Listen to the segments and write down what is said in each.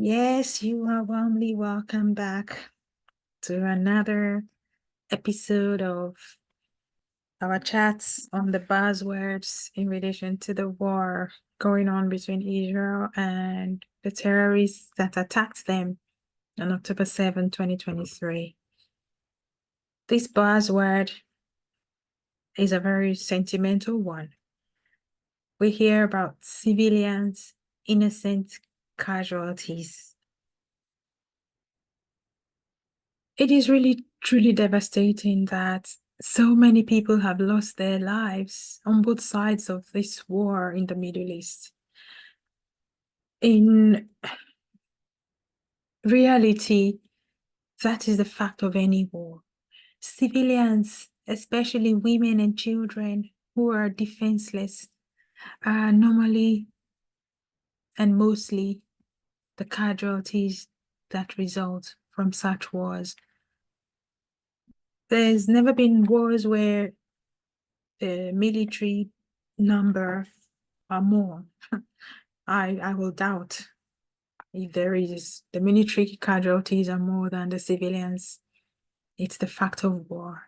Yes, you are warmly welcome back to another episode of our chats on the buzzwords in relation to the war going on between Israel and the terrorists that attacked them on October 7, 2023. This buzzword is a very sentimental one. We hear about civilians, innocent casualties. It is really truly devastating that so many people have lost their lives on both sides of this war in the Middle East. In reality, that is the fact of any war. Civilians, especially women and children who are defenseless, are normally and mostly the casualties that result from such wars. There's never been wars where the military number are more. I will doubt if there is the military casualties are more than the civilians. It's the fact of war.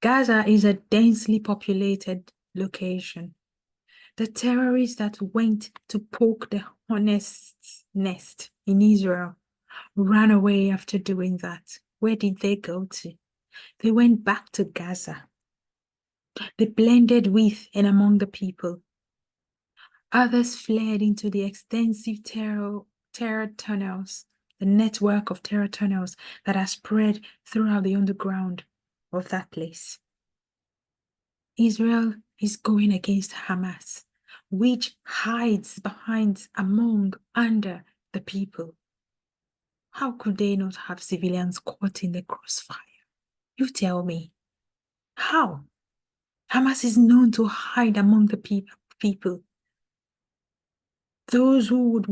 Gaza is a densely populated location. The terrorists that went to poke the hornet's nest in Israel ran away after doing that. Where did they go to? They went back to Gaza. They blended with and among the people. Others fled into the extensive terror tunnels, the network of terror tunnels that are spread throughout the underground of that place. Israel is going against Hamas, which hides behind, among, under the people. How could they not have civilians caught in the crossfire? You tell me. How? Hamas is known to hide among the people. Those who would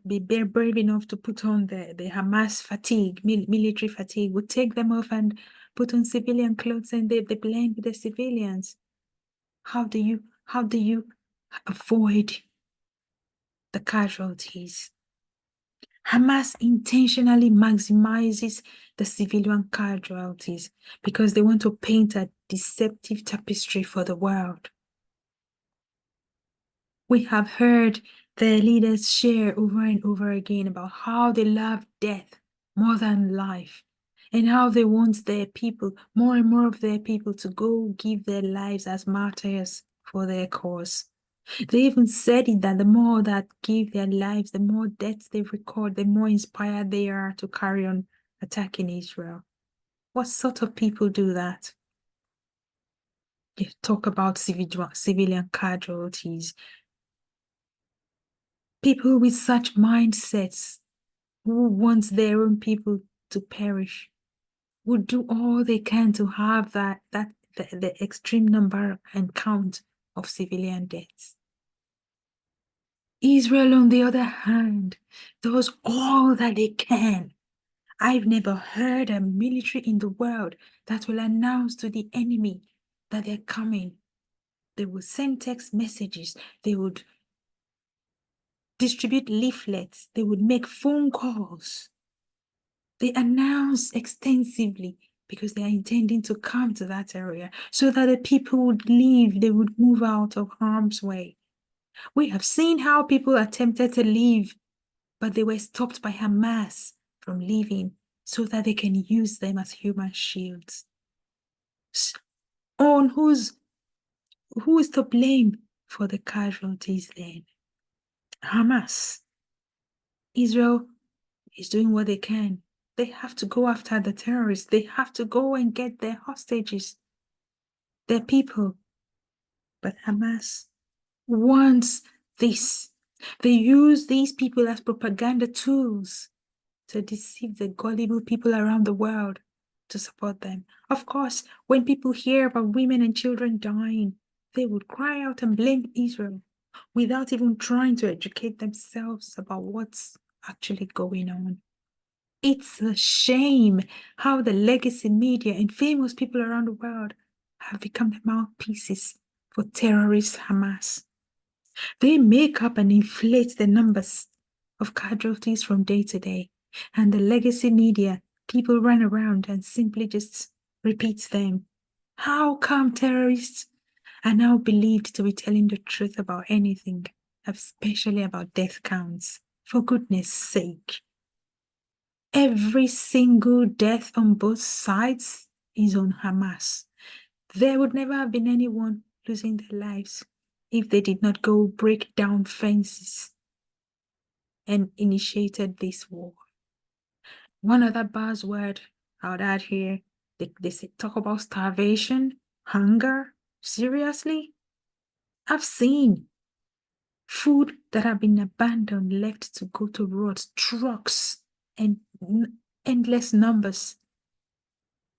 be brave enough to put on the Hamas fatigue, military fatigue, would take them off and put on civilian clothes, and they blend with the civilians. How do you avoid the casualties? Hamas intentionally maximizes the civilian casualties because they want to paint a deceptive tapestry for the world. We have heard their leaders share over and over again about how they love death more than life, and how they want their people, more and more of their people, to go give their lives as martyrs for their cause. They even said it that the more that give their lives, the more deaths they record, the more inspired they are to carry on attacking Israel. What sort of people do that? You talk about civilian casualties. People with such mindsets who want their own people to perish would do all they can to have the extreme number and count of civilian deaths. Israel, on the other hand, does all that they can. I've never heard a military in the world that will announce to the enemy that they're coming. They will send text messages. They would distribute leaflets. They would make phone calls. They announce extensively because they are intending to come to that area so that the people would leave. They would move out of harm's way. We have seen how people attempted to leave, but they were stopped by Hamas from leaving so that they can use them as human shields. On who is to blame for the casualties then? Hamas. Israel is doing what they can. They have to go after the terrorists. They have to go and get their hostages, their people. But Hamas wants this. They use these people as propaganda tools to deceive the gullible people around the world to support them. Of course, when people hear about women and children dying, they would cry out and blame Israel without even trying to educate themselves about what's actually going on. It's a shame how the legacy media and famous people around the world have become the mouthpieces for terrorist Hamas. They make up and inflate the numbers of casualties from day to day. And the legacy media, people run around and simply just repeat them. How come terrorists are now believed to be telling the truth about anything, especially about death counts? For goodness sake. Every single death on both sides is on Hamas. There would never have been anyone losing their lives if they did not go break down fences and initiated this war. One other buzzword I would add here, they talk about starvation, hunger. Seriously? I've seen food that have been abandoned, left to go to rot, trucks and endless numbers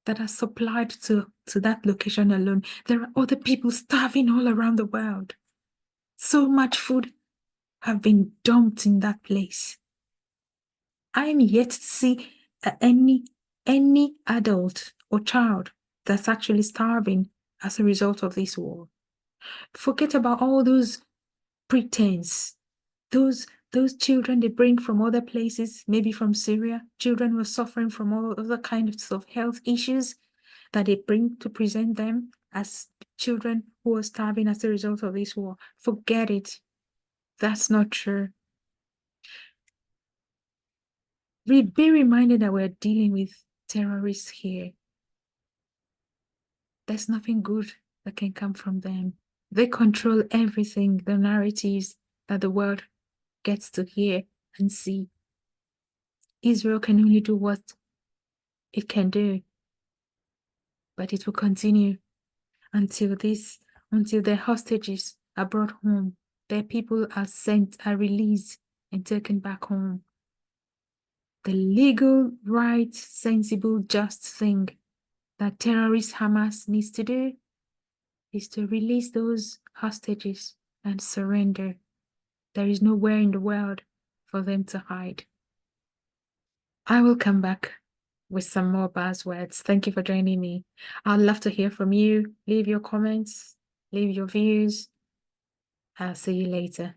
that are supplied to that location alone. There are other people starving all around the world. So much food have been dumped in that place. I am yet to see any adult or child that's actually starving as a result of this war. Forget about all those pretense, those children they bring from other places, maybe from Syria, children who are suffering from all other kinds of health issues that they bring to present them as children who are starving as a result of this war. Forget it. That's not true. Be reminded that we're dealing with terrorists here. There's nothing good that can come from them. They control everything, the narratives that the world gets to hear and see. Israel can only do what it can do, but it will continue until their hostages are brought home, their people are released and taken back home. The legal, right, sensible, just thing that terrorist Hamas needs to do is to release those hostages and surrender. There is nowhere in the world for them to hide. I will come back with some more buzzwords. Thank you for joining me. I'd love to hear from you. Leave your comments, leave your views. I'll see you later.